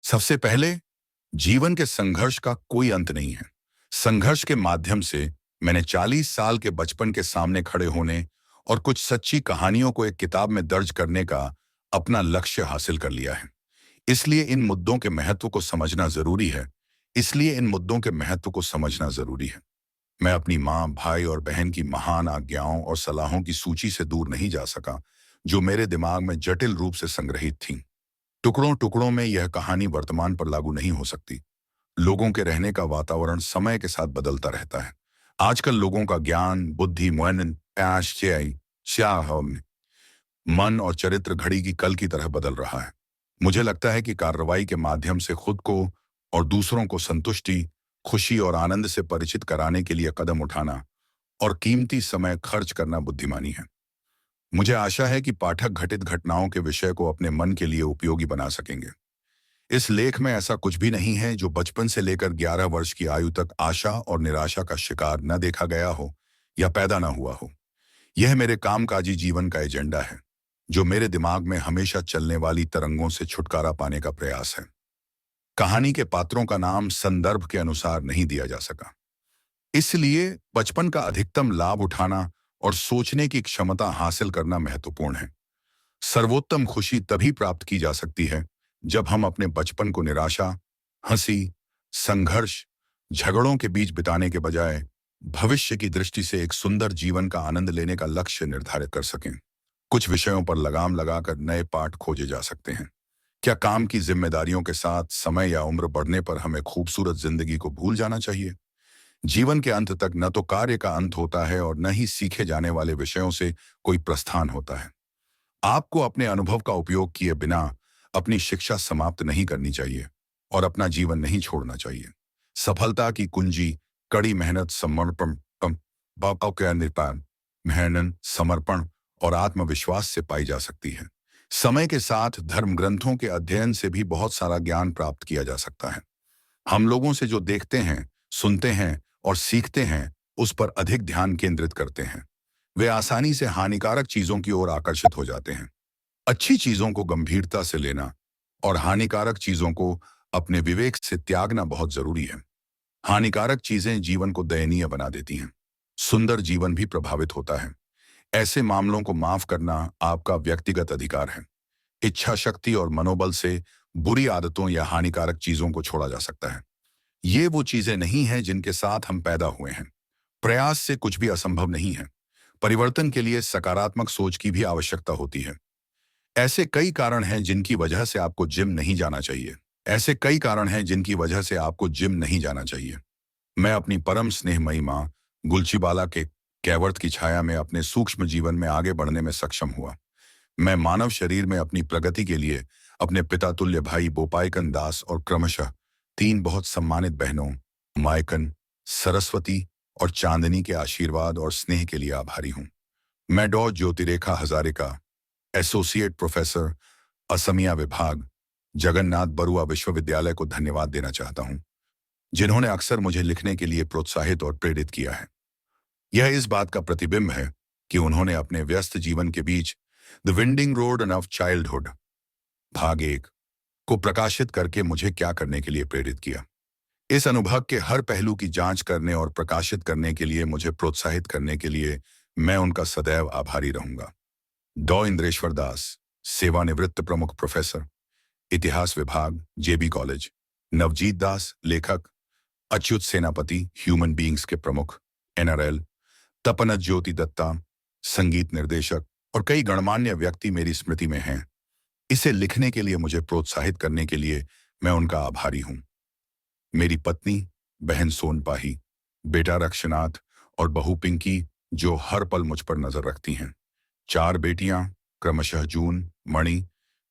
सबसे पहले, जीवन के संघर्ष का कोई अंत नहीं है। संघर्ष के माध्यम से मैंने 40 साल के बचपन के सामने खड़े होने और कुछ सच्ची कहानियों को एक किताब में दर्ज करने का अपना लक्ष्य हासिल कर लिया है। इसलिए इन मुद्दों के महत्व को समझना जरूरी है। इसलिए इन मुद्दों के महत्व को समझना जरूरी है। मैं अपनी माँ, भाई और बहन की महान आज्ञाओं और सलाहों की सूची से दूर नहीं जा सका, जो मेरे दिमाग में जटिल रूप से संग्रहित थीं। टुकड़ों टुकड़ों में यह कहानी वर्तमान पर लागू नहीं हो सकती। लोगों के रहने का वातावरण समय के साथ बदलता रहता है। आजकल लोगों का ज्ञान, बुद्धि, मन, प्यास, मन और चरित्र घड़ी की कल की तरह बदल रहा है। मुझे लगता है कि कार्रवाई के माध्यम से खुद को और दूसरों को संतुष्टि, खुशी और आनंद से परिचित कराने के लिए कदम उठाना और कीमती समय खर्च करना बुद्धिमानी है। मुझे आशा है कि पाठक घटित घटनाओं के विषय को अपने मन के लिए उपयोगी बना सकेंगे। इस लेख में ऐसा कुछ भी नहीं है जो बचपन से लेकर 11 वर्ष की आयु तक आशा और निराशा का शिकार न देखा गया हो या पैदा न हुआ हो। यह मेरे कामकाजी जीवन का एजेंडा है, जो मेरे दिमाग में हमेशा चलने वाली तरंगों से छुटकारा पाने का प्रयास है। कहानी के पात्रों का नाम संदर्भ के अनुसार नहीं दिया जा सका, इसलिए बचपन का अधिकतम लाभ उठाना और सोचने की क्षमता हासिल करना महत्वपूर्ण है। सर्वोत्तम खुशी तभी प्राप्त की जा सकती है जब हम अपने बचपन को निराशा, हंसी, संघर्ष, झगड़ों के बीच बिताने के बजाय भविष्य की दृष्टि से एक सुंदर जीवन का आनंद लेने का लक्ष्य निर्धारित कर सकें। कुछ विषयों पर लगाम लगाकर नए पाठ खोजे जा सकते हैं। क्या काम की जिम्मेदारियों के साथ समय या उम्र बढ़ने पर हमें खूबसूरत जिंदगी को भूल जाना चाहिए? जीवन के अंत तक न तो कार्य का अंत होता है और न ही सीखे जाने वाले विषयों से कोई प्रस्थान होता है। आपको अपने अनुभव का उपयोग किए बिना अपनी शिक्षा समाप्त नहीं करनी चाहिए और अपना जीवन नहीं छोड़ना चाहिए। सफलता की कुंजी कड़ी मेहनत, समर्पण और आत्मविश्वास से पाई जा सकती है। समय के साथ धर्म ग्रंथों के अध्ययन से भी बहुत सारा ज्ञान प्राप्त किया जा सकता है। हम लोगों से जो देखते हैं, सुनते हैं और सीखते हैं, उस पर अधिक ध्यान केंद्रित करते हैं। वे आसानी से हानिकारक चीजों की ओर आकर्षित हो जाते हैं। अच्छी चीजों को गंभीरता से लेना और हानिकारक चीजों को अपने विवेक से त्यागना बहुत जरूरी है। हानिकारक चीजें जीवन को दयनीय बना देती हैं। सुंदर जीवन भी प्रभावित होता है। ऐसे मामलों को माफ करना आपका व्यक्तिगत अधिकार है। इच्छा शक्ति और मनोबल से बुरी आदतों या हानिकारक चीजों को छोड़ा जा सकता है। ये वो चीजें नहीं हैं जिनके साथ हम पैदा हुए हैं। प्रयास से कुछ भी असंभव नहीं है। परिवर्तन के लिए सकारात्मक सोच की भी आवश्यकता होती है। ऐसे कई कारण हैं जिनकी वजह से आपको जिम नहीं जाना चाहिए। ऐसे कई कारण हैं जिनकी वजह से आपको जिम नहीं जाना चाहिए। मैं अपनी परम स्नेहमयी माँ गुलचीबाला के कैवर्त की छाया में अपने सूक्ष्म जीवन में आगे बढ़ने में सक्षम हुआ। मैं मानव शरीर में अपनी प्रगति के लिए अपने पिता तुल्य भाई बोपाइकन दास और क्रमशः 3 बहुत सम्मानित बहनों मायकन, सरस्वती और चांदनी के आशीर्वाद और स्नेह के लिए आभारी हूँ। मैं डॉ ज्योतिरेखा हजारिका, एसोसिएट प्रोफेसर, असमिया विभाग, जगन्नाथ बरुआ विश्वविद्यालय को धन्यवाद देना चाहता हूँ, जिन्होंने अक्सर मुझे लिखने के लिए प्रोत्साहित और प्रेरित किया है। यह इस बात का प्रतिबिंब है कि उन्होंने अपने व्यस्त जीवन के बीच the winding road of childhood भाग 1 को प्रकाशित करके मुझे क्या करने के लिए प्रेरित किया। इस अनुभव के हर पहलू की जांच करने और प्रकाशित करने के लिए मुझे प्रोत्साहित करने के लिए मैं उनका सदैव आभारी रहूंगा। डॉ इंद्रेश्वर दास, सेवानिवृत्त प्रमुख प्रोफेसर, इतिहास विभाग, जेबी कॉलेज। नवजीत दास, लेखक। अच्युत सेनापति, ह्यूमन बीइंग्स के प्रमुख, एनआरएल। तपन ज्योति दत्ता, संगीत निर्देशक और कई गणमान्य व्यक्ति मेरी स्मृति में हैं। इसे लिखने के लिए मुझे प्रोत्साहित करने के लिए मैं उनका आभारी हूं। मेरी पत्नी, बहन सोनपाही, बेटा रक्षनाथ और बहू पिंकी, जो हर पल मुझ पर नजर रखती हैं। 4 बेटियां, क्रमशः जून, मणि,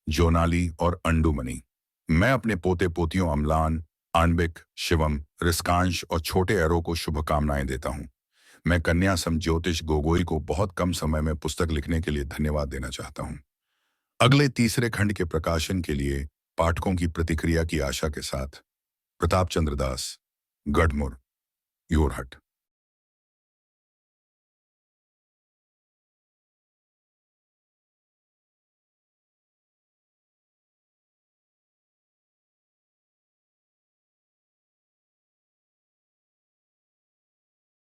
जोनाली और अंडुमणि। मैं अपने पोते पोतियों अम्लान, आणविक, शिवम, रिस्कांश और छोटे एरो को शुभकामनाएं देता हूं। मैं कन्या सम ज्योतिष गोगोई को बहुत कम समय में पुस्तक लिखने के लिए धन्यवाद देना चाहता हूं। अगले तीसरे खंड के प्रकाशन के लिए पाठकों की प्रतिक्रिया की आशा के साथ, प्रताप चंद्र दास, गढ़मुर, योरहट।